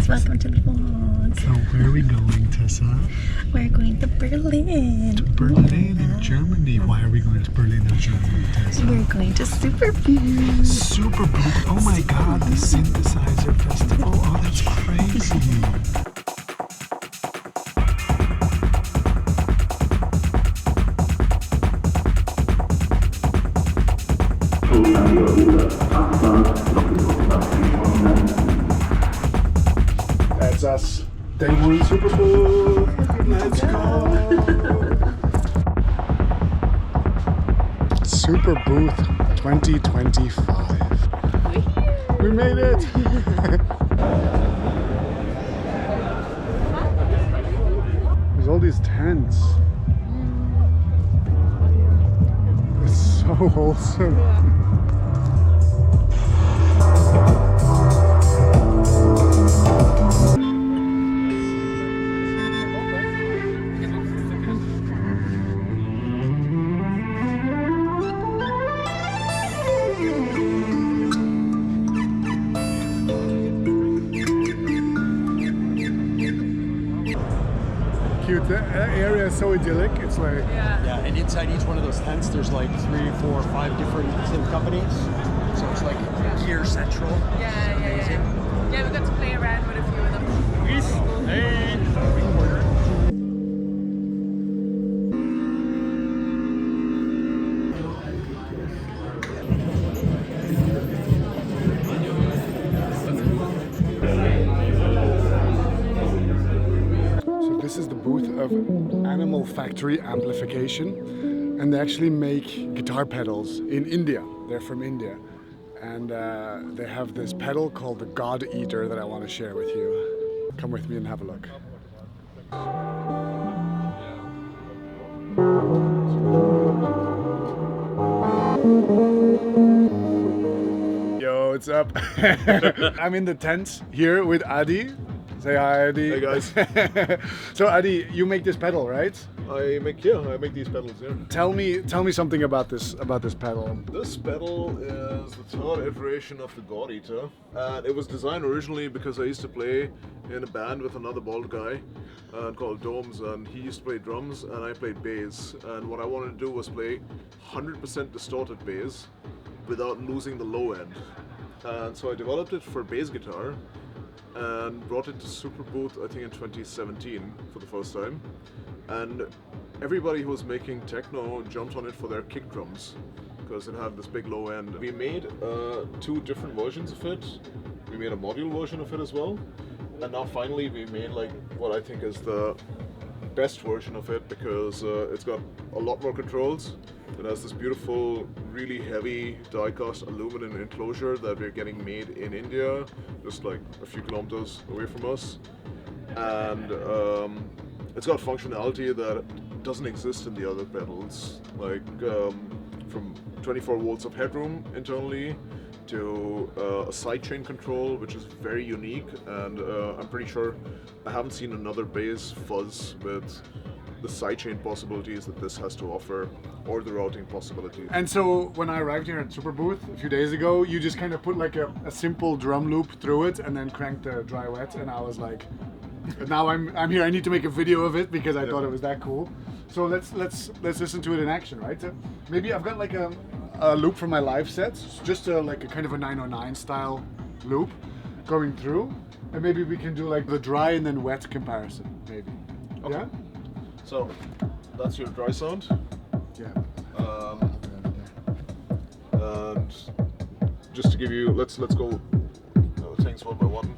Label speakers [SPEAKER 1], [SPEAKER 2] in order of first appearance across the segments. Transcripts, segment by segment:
[SPEAKER 1] vlogs. Welcome to the vlogs.
[SPEAKER 2] So where are we going, Tessa?
[SPEAKER 1] We're going to Berlin.
[SPEAKER 2] To Berlin in Germany. Why are we going to Berlin in Germany, Tessa?
[SPEAKER 1] We're going to Superbooth.
[SPEAKER 2] Superbooth. Oh my god, the synthesizer festival. Oh, that's crazy. That's us. Day one Superbooth. Let's go. Superbooth 2025. We made it. There's all these tents. It's so wholesome. Cute. The area is so idyllic. It's like
[SPEAKER 3] yeah, and inside each one of those tents, there's like 3, 4, 5 different synth companies. So it's like gear central.
[SPEAKER 4] Yeah, we got to play around with a few of them.
[SPEAKER 2] This is the booth of Animal Factory Amplification, and they actually make guitar pedals in India. They're from India, and they have this pedal called the God Eater that I want to share with you. Come with me and have a look. Yo, what's up? I'm in the tent here with Adi. Say hi, Adi.
[SPEAKER 5] Hey guys.
[SPEAKER 2] So Adi, you make this pedal, right?
[SPEAKER 5] I make these pedals here.
[SPEAKER 2] Tell me something about this pedal.
[SPEAKER 5] This pedal is the third iteration of the God Eater, and it was designed originally because I used to play in a band with another bald guy called Domes, and he used to play drums and I played bass, and what I wanted to do was play 100% distorted bass without losing the low end, and so I developed it for bass guitar and brought it to Superbooth, I think in 2017 for the first time. And everybody who was making techno jumped on it for their kick drums because it had this big low end. We made 2 different versions of it. We made a module version of it as well. And now finally we made like what I think is the best version of it, because it's got a lot more controls. It has this beautiful, really heavy die-cast aluminum enclosure that we're getting made in India, just like a few kilometers away from us. And it's got functionality that doesn't exist in the other pedals, like from 24 volts of headroom internally to a sidechain control, which is very unique, and I'm pretty sure I haven't seen another bass fuzz with the sidechain possibilities that this has to offer, or the routing possibilities.
[SPEAKER 2] And so when I arrived here at Superbooth a few days ago, you just kind of put like a simple drum loop through it and then cranked the dry wet, and I was like, now I'm here, I need to make a video of it because I thought it was that cool. So let's listen to it in action, right? So maybe I've got like a loop from my live sets, just like a kind of a 909 style loop going through, and maybe we can do like the dry and then wet comparison, maybe. Okay. Yeah?
[SPEAKER 5] So that's your dry sound.
[SPEAKER 2] Yeah.
[SPEAKER 5] And just to give you, let's go things one by one.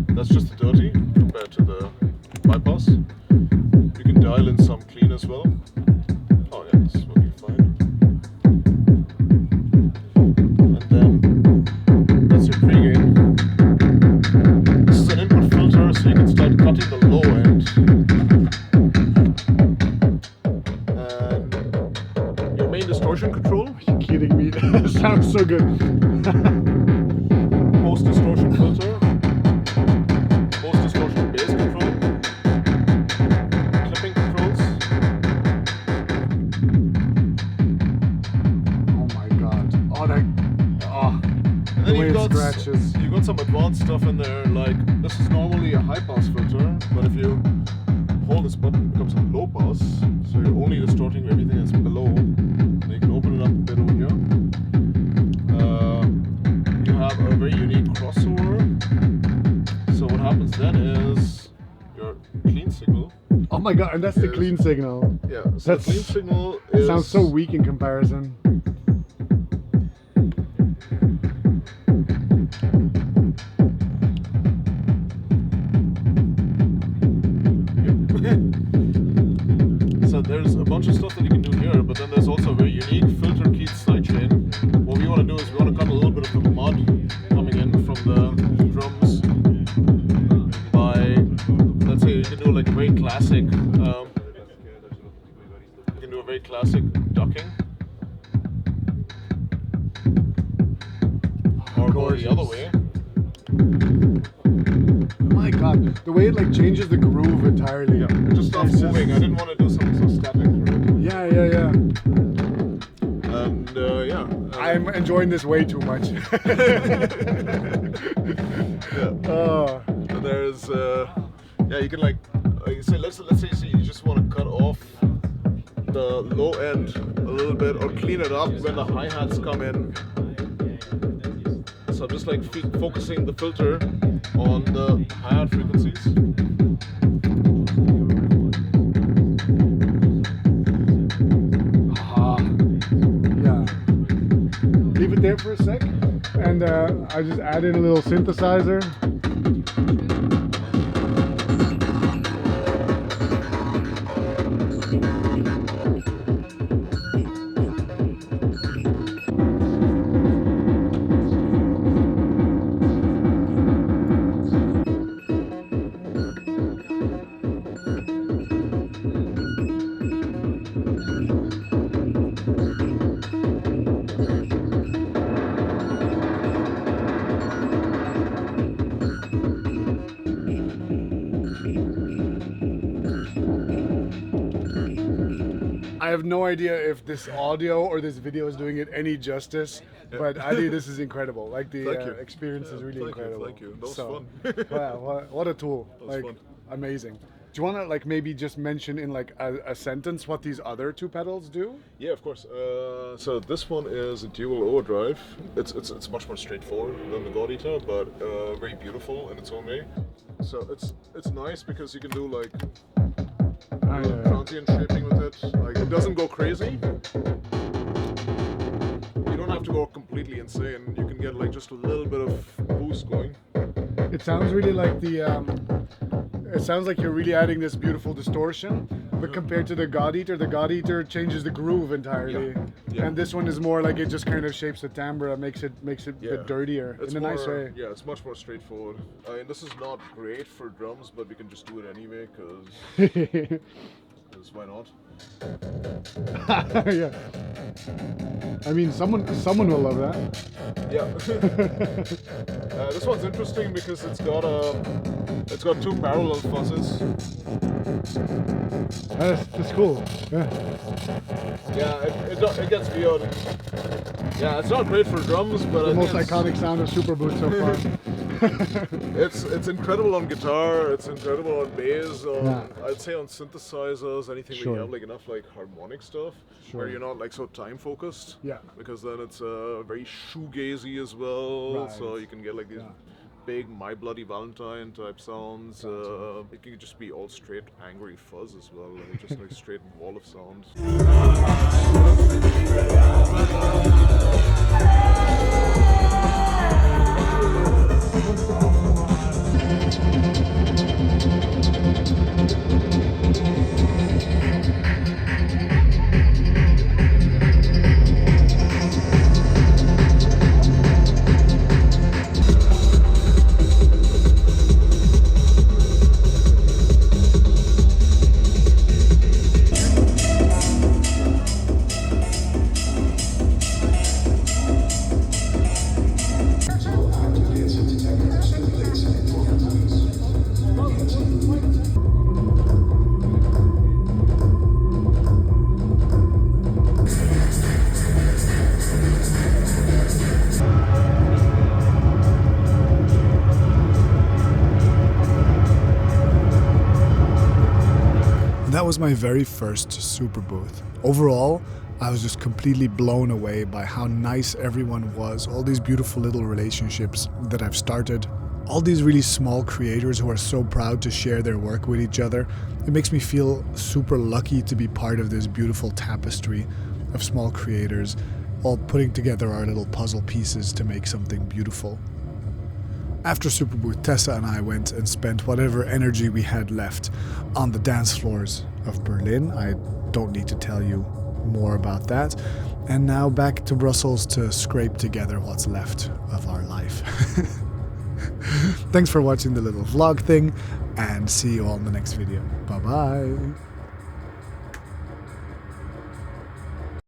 [SPEAKER 5] That's just the dirty compared to the bypass. You can dial in some clean as well. Oh yeah, this is working fine. And then that's your pre-gain. This is an input filter, so you can start cutting the low end. And your main distortion control.
[SPEAKER 2] Are you kidding me? That sounds so good.
[SPEAKER 5] Post distortion filter. Post distortion bass control. Clipping controls.
[SPEAKER 2] Oh my god. Oh, that. Oh.
[SPEAKER 5] And then
[SPEAKER 2] way
[SPEAKER 5] you've
[SPEAKER 2] it
[SPEAKER 5] got,
[SPEAKER 2] scratches.
[SPEAKER 5] you've got some advanced stuff in there, like this is normally a high pass filter, but if you hold this button, it becomes a low pass, so you're only distorting everything that's below. And you can open it up a bit over here. You have a very unique crossover. So what happens then is your clean signal.
[SPEAKER 2] Oh my god, and that's the clean signal.
[SPEAKER 5] Yeah, so the clean signal is...
[SPEAKER 2] Sounds so weak in comparison.
[SPEAKER 5] So there's a bunch of stuff that you can do here, but then there's also a very unique filter keyed sidechain. What we want to do is we want to cut a little bit of the mud coming in from the drums by, let's say you can do like a very classic, ducking. Or go the other way.
[SPEAKER 2] My god, the way it like changes the groove entirely.
[SPEAKER 5] Yeah, it just stops moving. I didn't want to do something so static for it.
[SPEAKER 2] Yeah.
[SPEAKER 5] And yeah.
[SPEAKER 2] I'm enjoying this way too much.
[SPEAKER 5] Yeah. And there's yeah, you can like say let's say you just want to cut off the low end a little bit or clean it up when the hi-hats come in. So I'm just like focusing the filter on the hi-hat frequencies.
[SPEAKER 2] Yeah. Leave it there for a sec, and I just add in a little synthesizer. I have no idea if this audio or this video is doing it any justice, but I think this is incredible. Like the experience is really incredible.
[SPEAKER 5] Thank you. That was
[SPEAKER 2] fun.
[SPEAKER 5] fun.
[SPEAKER 2] Wow, what a tool!
[SPEAKER 5] That was fun.
[SPEAKER 2] Amazing. Do you want to like maybe just mention in like a sentence what these other two pedals do?
[SPEAKER 5] Yeah, of course. So this one is a dual overdrive. It's much more straightforward than the Gaudita, but very beautiful in its own way. So it's nice because you can do like transient shaping with it. Like it doesn't go crazy. You don't have to go completely insane. You can get like just a little bit of boost going.
[SPEAKER 2] It sounds really like the. It sounds like you're really adding this beautiful distortion, but compared to the God-Eater changes the groove entirely, and this one is more like it just kind of shapes the timbre, makes it a bit dirtier in a nice way.
[SPEAKER 5] Yeah, it's much more straightforward. I mean, this is not great for drums, but we can just do it anyway, because why not?
[SPEAKER 2] Yeah. I mean, someone will love that.
[SPEAKER 5] Yeah. This one's interesting because it's got two parallel fuzzes.
[SPEAKER 2] That's cool. Yeah.
[SPEAKER 5] Yeah, it gets weird. Yeah, it's not great for drums, but
[SPEAKER 2] the most iconic sound of Superbooth so far.
[SPEAKER 5] It's incredible on guitar. It's incredible on bass. I'd say on synthesizers, anything where you have like enough like harmonic stuff, where you're not like so time focused.
[SPEAKER 2] Yeah.
[SPEAKER 5] Because then it's very shoegazy as well.
[SPEAKER 2] Right.
[SPEAKER 5] So you can get like these big My Bloody Valentine type sounds. It can just be all straight angry fuzz as well, like just like straight wall of sound.
[SPEAKER 2] was my very first Superbooth. Overall, I was just completely blown away by how nice everyone was, all these beautiful little relationships that I've started, all these really small creators who are so proud to share their work with each other. It makes me feel super lucky to be part of this beautiful tapestry of small creators, all putting together our little puzzle pieces to make something beautiful. After Superbooth, Tessa and I went and spent whatever energy we had left on the dance floors of Berlin. I don't need to tell you more about that. And now back to Brussels to scrape together what's left of our life. Thanks for watching the little vlog thing, and see you all in the next video. Bye bye!